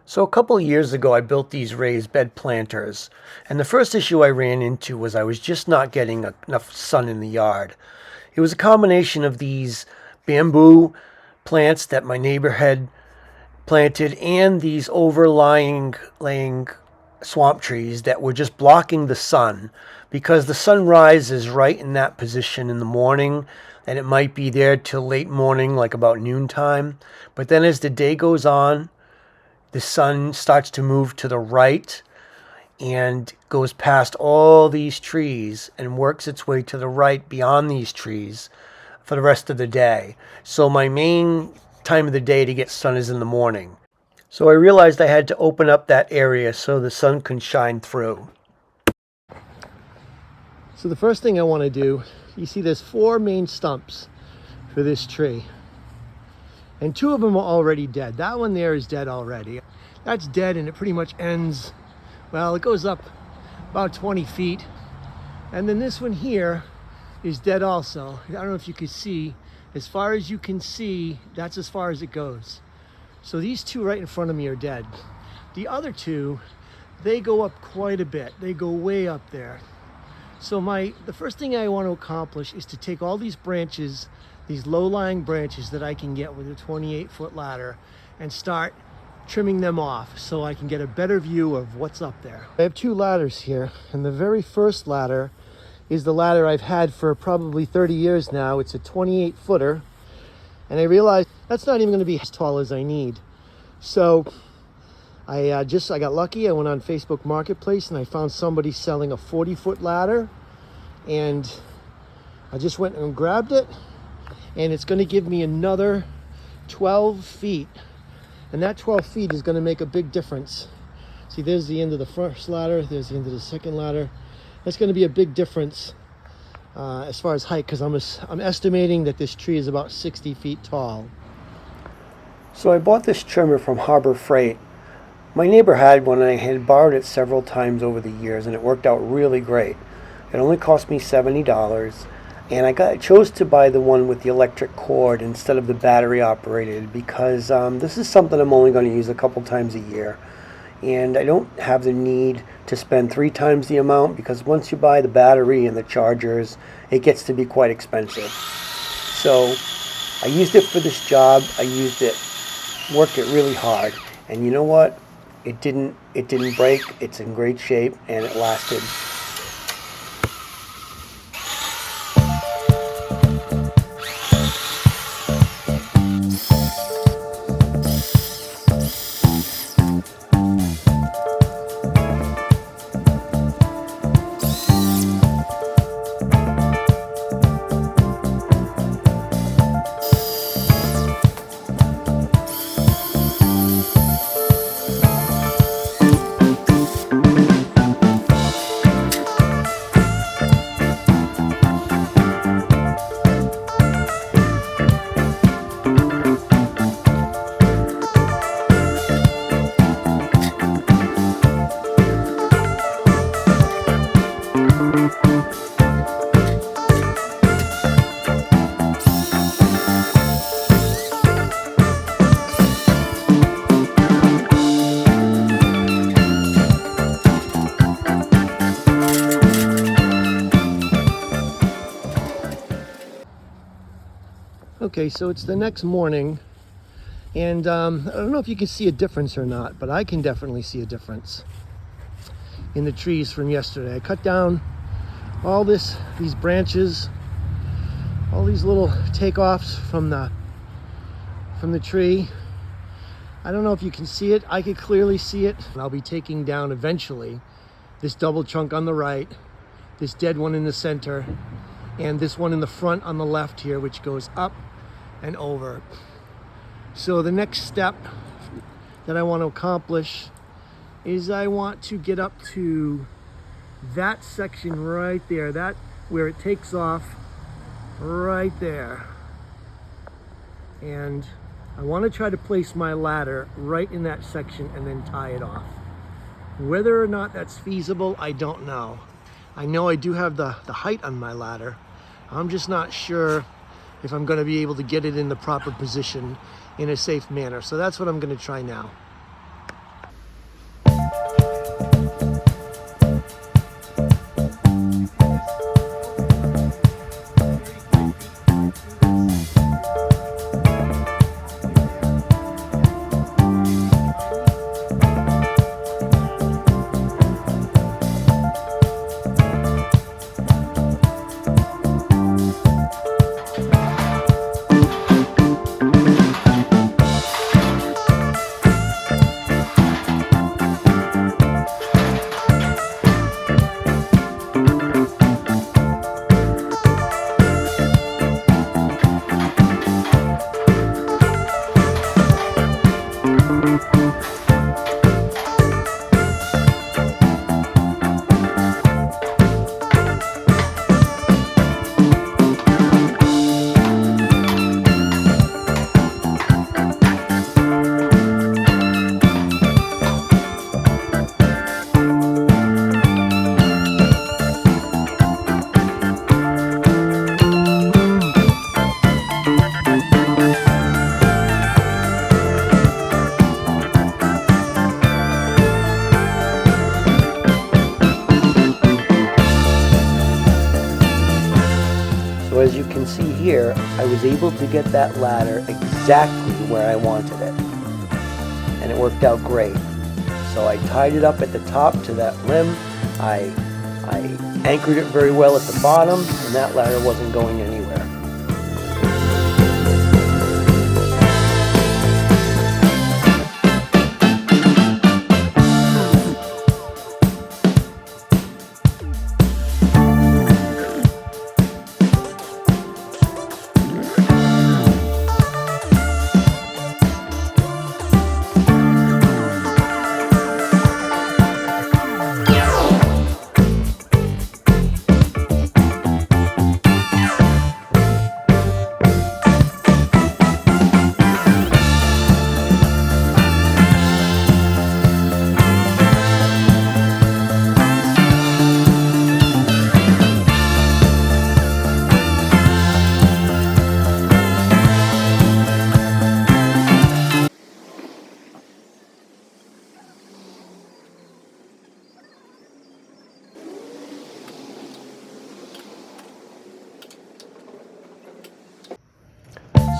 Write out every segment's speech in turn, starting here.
So a couple of years ago, I built these raised bed planters, and the first issue I ran into was I was just not getting enough sun in the yard. It was a combination of these bamboo plants that my neighbor had planted and these overlying laying swamp trees that were just blocking the sun because the sun rises right in that position in the morning and it might be there till late morning, like about noontime. But then as the day goes on, the sun starts to move to the right and goes past all these trees and works its way to the right beyond these trees for the rest of the day. So my main time of the day to get sun is in the morning. So I realized I had to open up that area so the sun can shine through. So the first thing I want to do, you see there's 4 main stumps for this tree. And 2 of them are already dead. That one there is dead already. That's dead and it pretty much ends, well, it goes up about 20 feet. And then this one here is dead also. I don't know if you can see. As far as you can see, that's as far as it goes. So these 2 right in front of me are dead. The other 2, they go up quite a bit. They go way up there. So the first thing I want to accomplish is to take all these branches, these low-lying branches that I can get with a 28-foot ladder, and start trimming them off so I can get a better view of what's up there. I have 2 ladders here, and the very first ladder is the ladder I've had for probably 30 years now. It's a 28-footer, and I realized that's not even going to be as tall as I need. So I got lucky. I went on Facebook Marketplace and I found somebody selling a 40-foot ladder, and I just went and grabbed it, and it's going to give me another 12 feet. And that 12 feet is going to make a big difference. See, there's the end of the first ladder. There's the end of the second ladder. That's going to be a big difference as far as height, because I'm estimating that this tree is about 60 feet tall. So I bought this trimmer from Harbor Freight. My neighbor had one and I had borrowed it several times over the years, and it worked out really great. It only cost me $70, and I chose to buy the one with the electric cord instead of the battery operated because this is something I'm only going to use a couple times a year, and I don't have the need to spend 3 times the amount because once you buy the battery and the chargers, it gets to be quite expensive. So I used it for this job. I used it, worked it really hard, and you know what? It didn't break. It's in great shape and it lasted. Okay, so it's the next morning, and I don't know if you can see a difference or not, but I can definitely see a difference in the trees from yesterday. I cut down all these branches, all these little takeoffs from the tree. I don't know if you can see it. I could clearly see it. I'll be taking down eventually this double trunk on the right, this dead one in the center, and this one in the front on the left here, which goes up and over. So the next step that I want to accomplish is I want to get up to that section right there, that where it takes off right there. And I want to try to place my ladder right in that section and then tie it off. Whether or not that's feasible, I don't know. I know I do have the height on my ladder. I'm just not sure if I'm going to be able to get it in the proper position in a safe manner. So that's what I'm going to try now. So as you can see here, I was able to get that ladder exactly where I wanted it. And it worked out great. So I tied it up at the top to that limb. I anchored it very well at the bottom, and that ladder wasn't going anywhere.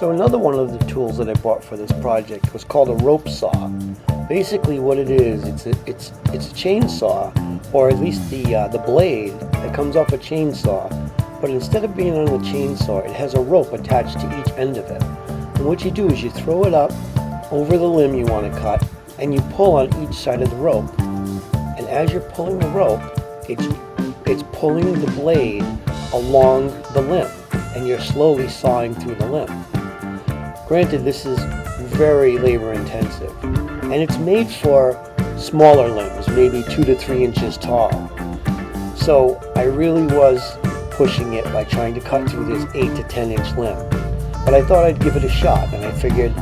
So another one of the tools that I bought for this project was called a rope saw. Basically what it is, it's a chainsaw, or at least the blade that comes off a chainsaw, but instead of being on the chainsaw, it has a rope attached to each end of it. And what you do is you throw it up over the limb you want to cut, and you pull on each side of the rope. And as you're pulling the rope, it's pulling the blade along the limb, and you're slowly sawing through the limb. Granted, this is very labor intensive, and it's made for smaller limbs, maybe 2 to 3 inches tall. So I really was pushing it by trying to cut through this 8 to 10 inch limb. But I thought I'd give it a shot, and I figured,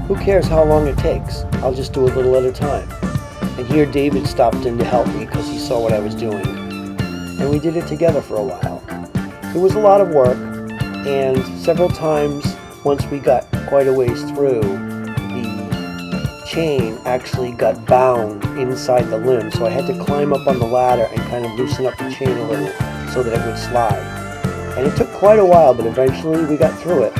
who cares how long it takes? I'll just do a little at a time. And here David stopped in to help me because he saw what I was doing. And we did it together for a while. It was a lot of work, and several times once we got quite a ways through, the chain actually got bound inside the limb, so I had to climb up on the ladder and kind of loosen up the chain a little so that it would slide. And it took quite a while, but eventually we got through it.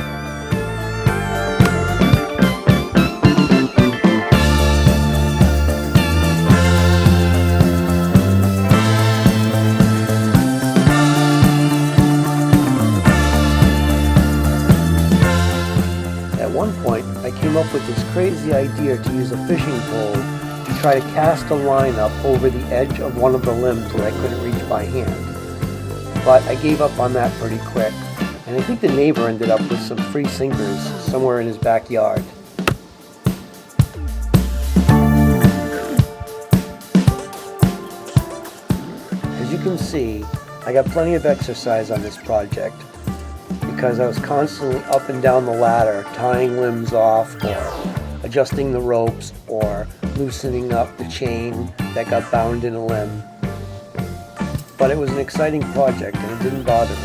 At one point, I came up with this crazy idea to use a fishing pole to try to cast a line up over the edge of one of the limbs that I couldn't reach by hand. But I gave up on that pretty quick, and I think the neighbor ended up with some free sinkers somewhere in his backyard. As you can see, I got plenty of exercise on this project, because I was constantly up and down the ladder, tying limbs off, or adjusting the ropes, or loosening up the chain that got bound in a limb. But it was an exciting project, and it didn't bother me.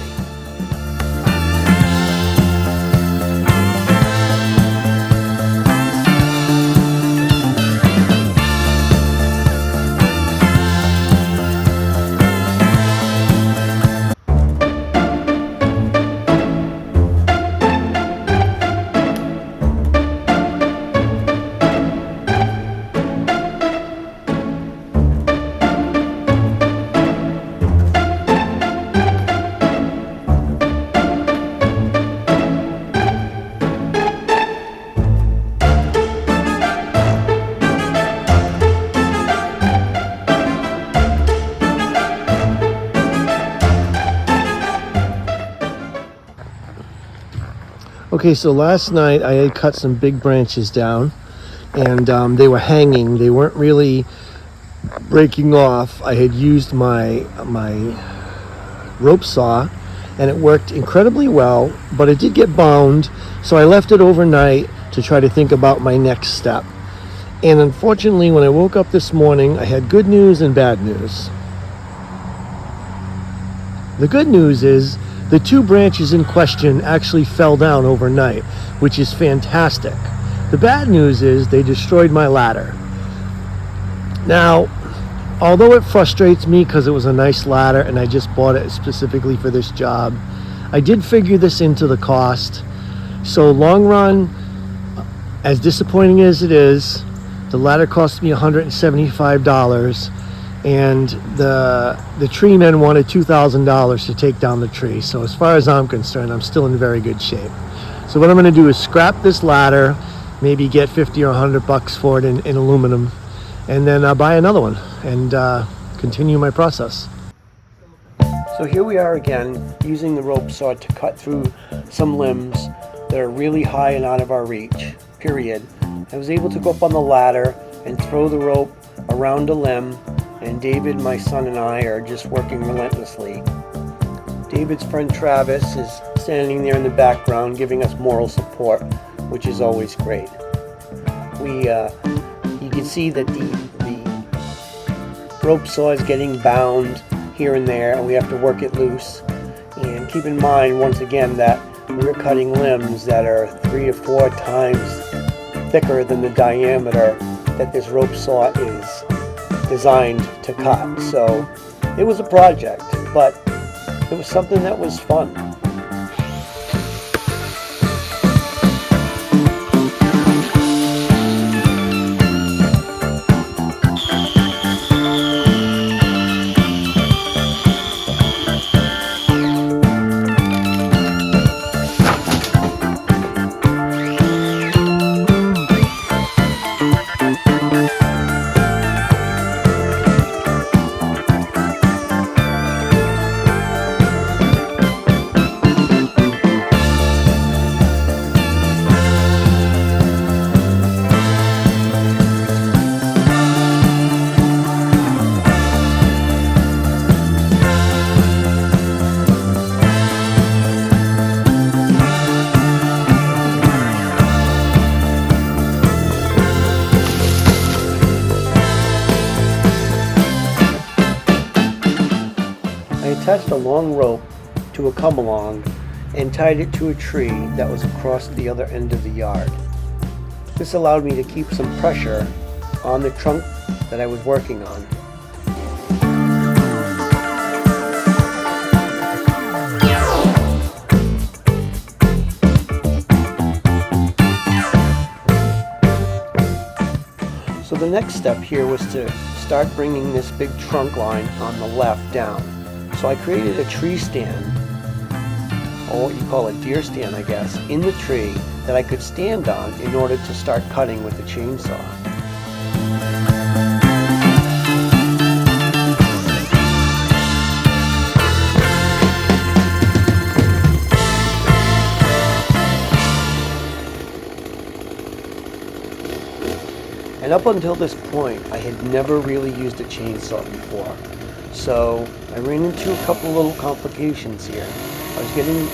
Okay, so last night I had cut some big branches down and they were hanging. They weren't really breaking off. I had used my rope saw, and it worked incredibly well, but it did get bound, so I left it overnight to try to think about my next step. And unfortunately, when I woke up this morning, I had good news and bad news. The good news is the 2 branches in question actually fell down overnight, which is fantastic. The bad news is they destroyed my ladder. Now, although it frustrates me because it was a nice ladder and I just bought it specifically for this job, I did figure this into the cost. So long run, as disappointing as it is, the ladder cost me $175, and the tree men wanted $2,000 to take down the tree. So as far as I'm concerned, I'm still in very good shape. So what I'm going to do is scrap this ladder, maybe get 50 or 100 bucks for it in aluminum, and then buy another one and continue my process. So here we are again, using the rope saw to cut through some limbs that are really high and out of our reach, period. I was able to go up on the ladder and throw the rope around a limb, and David, my son, and I are just working relentlessly. David's friend Travis is standing there in the background giving us moral support, which is always great. You can see that the rope saw is getting bound here and there, and we have to work it loose. And keep in mind, once again, that we're cutting limbs that are 3 to 4 times thicker than the diameter that this rope saw is designed to cut. So it was a project, but it was something that was fun. Attached a long rope to a come-along and tied it to a tree that was across the other end of the yard. This allowed me to keep some pressure on the trunk that I was working on. So the next step here was to start bringing this big trunk line on the left down. So I created a tree stand, or what you call a deer stand, I guess, in the tree that I could stand on in order to start cutting with the chainsaw. And up until this point, I had never really used a chainsaw before. So I ran into a couple little complications here. I was getting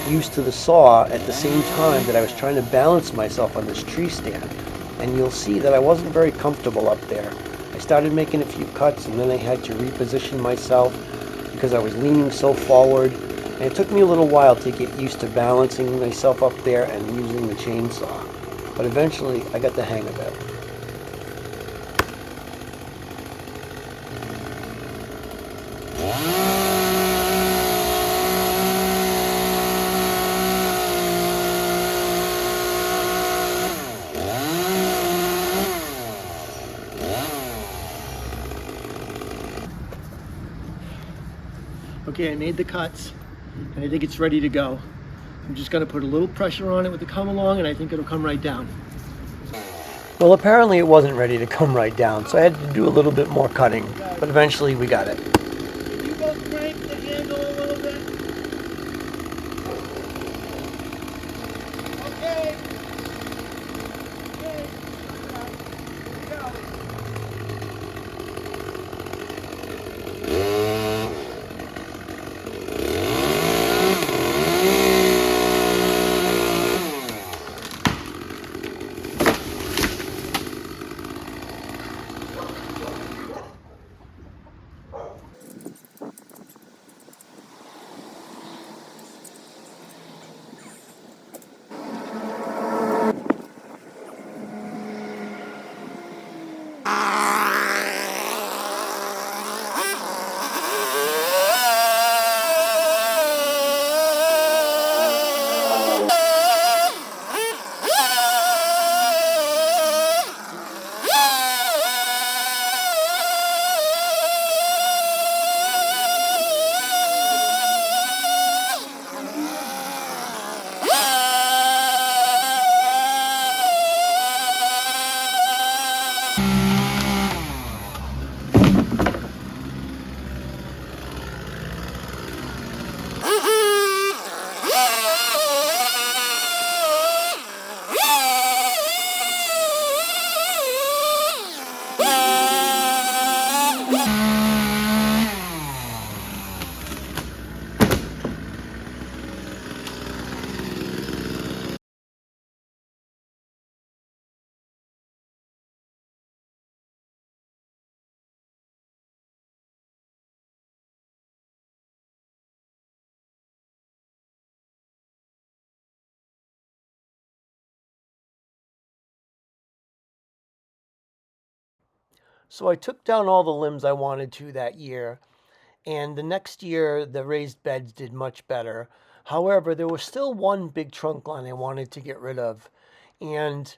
used to the saw at the same time that I was trying to balance myself on this tree stand. And you'll see that I wasn't very comfortable up there. I started making a few cuts, and then I had to reposition myself because I was leaning so forward. And it took me a little while to get used to balancing myself up there and using the chainsaw. But eventually I got the hang of it. Okay, I made the cuts, and I think it's ready to go. I'm just gonna put a little pressure on it with the come along, and I think it'll come right down. Well, apparently it wasn't ready to come right down, so I had to do a little bit more cutting, but eventually we got it. Can you go crank the handle a little bit? Okay. Okay. So I took down all the limbs I wanted to that year, and the next year the raised beds did much better. However, there was still one big trunk line I wanted to get rid of, and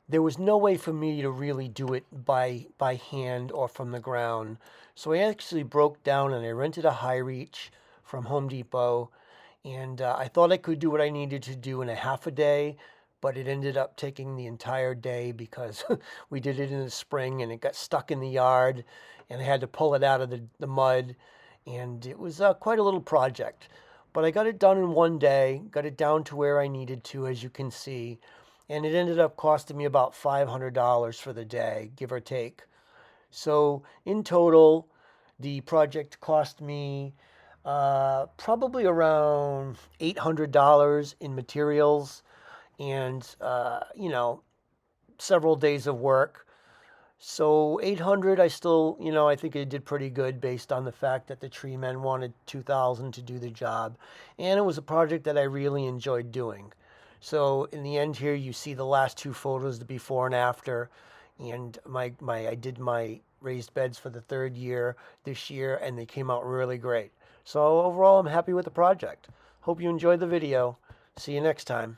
there was no way for me to really do it by hand or from the ground. So I actually broke down and I rented a high reach from Home Depot, and I thought I could do what I needed to do in a half a day, but it ended up taking the entire day because we did it in the spring and it got stuck in the yard, and I had to pull it out of the mud, and it was quite a little project. But I got it done in one day, got it down to where I needed to, as you can see, and it ended up costing me about $500 for the day, give or take. So in total, the project cost me probably around $800 in materials and, several days of work. So 800, I still, I think I did pretty good based on the fact that the tree men wanted 2,000 to do the job. And it was a project that I really enjoyed doing. So in the end here, you see the last two photos, the before and after. And I did my raised beds for the third year this year, and they came out really great. So overall, I'm happy with the project. Hope you enjoyed the video. See you next time.